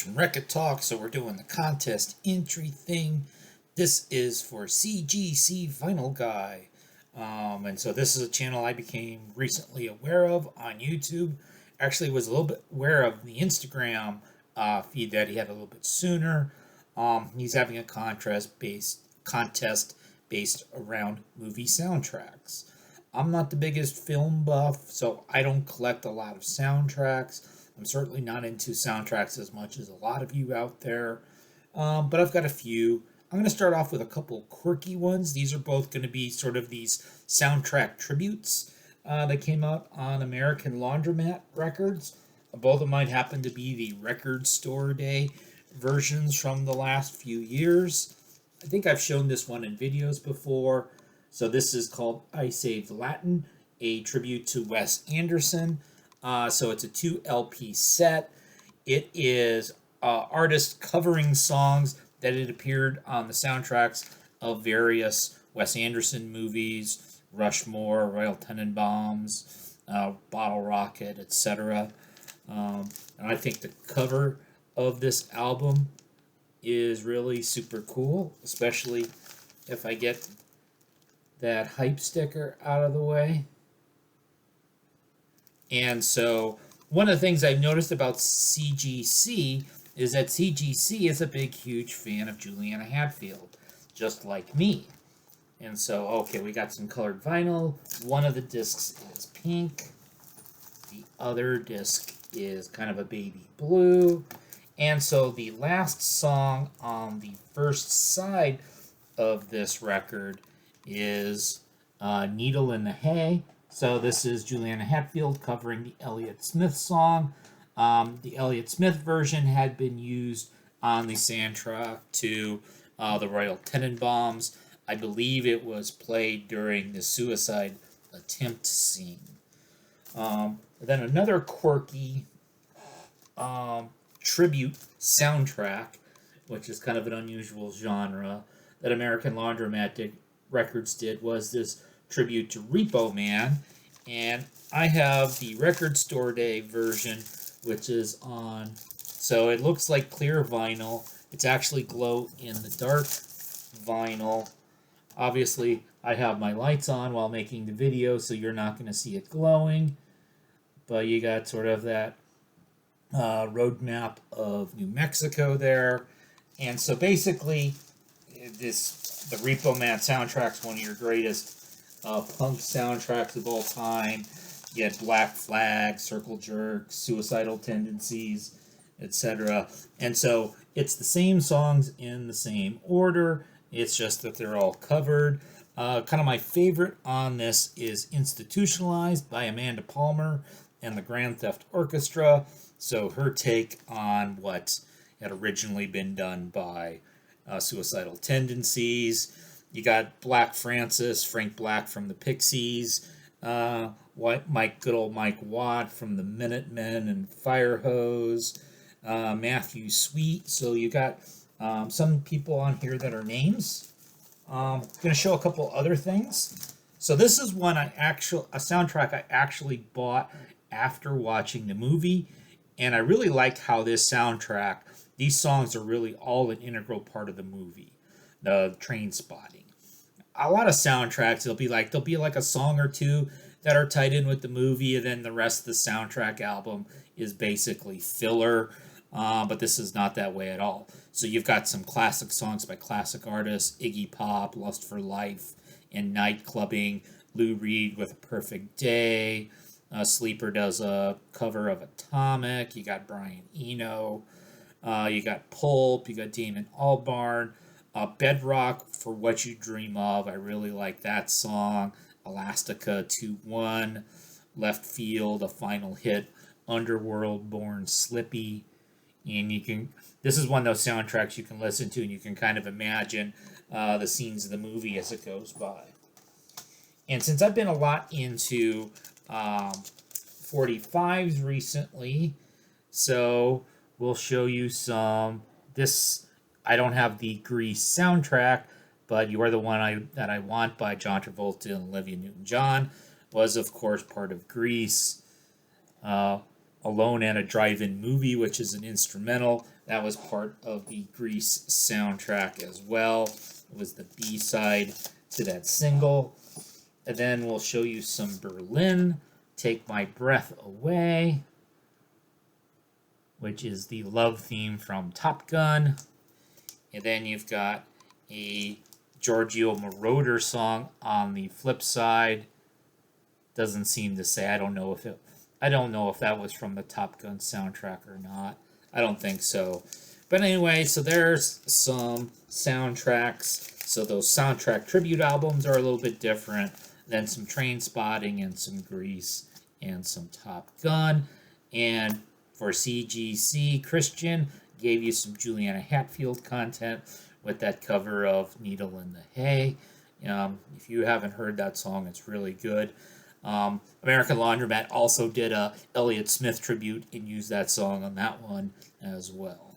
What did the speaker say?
Rekkid Talk, so we're doing the contest entry thing. This is for CGC Vinyl Guy. And so this is a channel I became recently aware of on YouTube. Actually was a little bit aware of the Instagram feed that he had a little bit sooner. He's having a contest based around movie soundtracks. I'm not the biggest film buff, so I don't collect a lot of soundtracks. I'm certainly not into soundtracks as much as a lot of you out there, but I've got a few. I'm going to start off with a couple quirky ones. These are both going to be sort of these soundtrack tributes that came out on American Laundromat Records. Both of mine happen to be the Record Store Day versions from the last few years. I think I've shown this one in videos before. So this is called I Saved Latin, a tribute to Wes Anderson. So it's a 2 LP set. It is artists covering songs that had appeared on the soundtracks of various Wes Anderson movies, Rushmore, Royal Tenenbaums, Bottle Rocket, etc. And I think the cover of this album is really super cool, especially if I get that hype sticker out of the way. And so one of the things I've noticed about CGC is that CGC is a big, huge fan of Juliana Hatfield, just like me. And so, okay, we got some colored vinyl. One of the discs is pink. The other disc is kind of a baby blue. And so the last song on the first side of this record is Needle in the Hay. So this is Juliana Hatfield covering the Elliott Smith song. The Elliott Smith version had been used on the soundtrack to the Royal Tenenbaums. I believe it was played during the suicide attempt scene. Then another quirky tribute soundtrack, which is kind of an unusual genre, that American Laundromat Records did, was this tribute to Repo Man, and I have the Record Store Day version, which is on, so it looks like clear vinyl. It's actually glow in the dark vinyl. Obviously, I have my lights on while making the video, so you're not going to see it glowing, but you got sort of that road map of New Mexico there. And so basically, the Repo Man soundtrack's one of your greatest punk soundtracks of all time. You had Black Flag, Circle Jerk, Suicidal Tendencies, etc. And so it's the same songs in the same order. It's just that they're all covered. Kind of my favorite on this is Institutionalized by Amanda Palmer and the Grand Theft Orchestra. So her take on what had originally been done by Suicidal Tendencies. You got Black Frank Black from the Pixies, good old Mike Watt from the Minutemen and Firehose, Matthew Sweet. So you got some people on here that are names. I'm going to show a couple other things. So this is one a soundtrack I actually bought after watching the movie, and I really like how this soundtrack, these songs are really all an integral part of the movie. The Train Spotting. A lot of soundtracks, there'll be like a song or two that are tied in with the movie, and then the rest of the soundtrack album is basically filler. But this is not that way at all. So you've got some classic songs by classic artists: Iggy Pop, Lust for Life, and Night Clubbing. Lou Reed with A Perfect Day. Sleeper does a cover of Atomic. You got Brian Eno. You got Pulp. You got Damon Albarn. Bedrock, For What You Dream Of. I really like that song. Elastica 2-1. Left Field, A Final Hit. Underworld, Born Slippy. And this is one of those soundtracks you can listen to and you can kind of imagine the scenes of the movie as it goes by. And since I've been a lot into 45s recently, so we'll show you some. I don't have the Grease soundtrack, but You Are the One That I Want by John Travolta and Olivia Newton-John was, of course, part of Grease. Alone at a Drive-In Movie, which is an instrumental. That was part of the Grease soundtrack as well. It was the B-side to that single. And then we'll show you some Berlin, Take My Breath Away, which is the love theme from Top Gun. And then you've got a Giorgio Moroder song on the flip side. Doesn't seem to say. I don't know if that was from the Top Gun soundtrack or not. I don't think so. But anyway, so there's some soundtracks. So those soundtrack tribute albums are a little bit different than some Train Spotting and some Grease and some Top Gun. And for CGC, Christian gave you some Juliana Hatfield content with that cover of Needle in the Hay. If you haven't heard that song, it's really good. American Laundromat also did a Elliott Smith tribute and used that song on that one as well.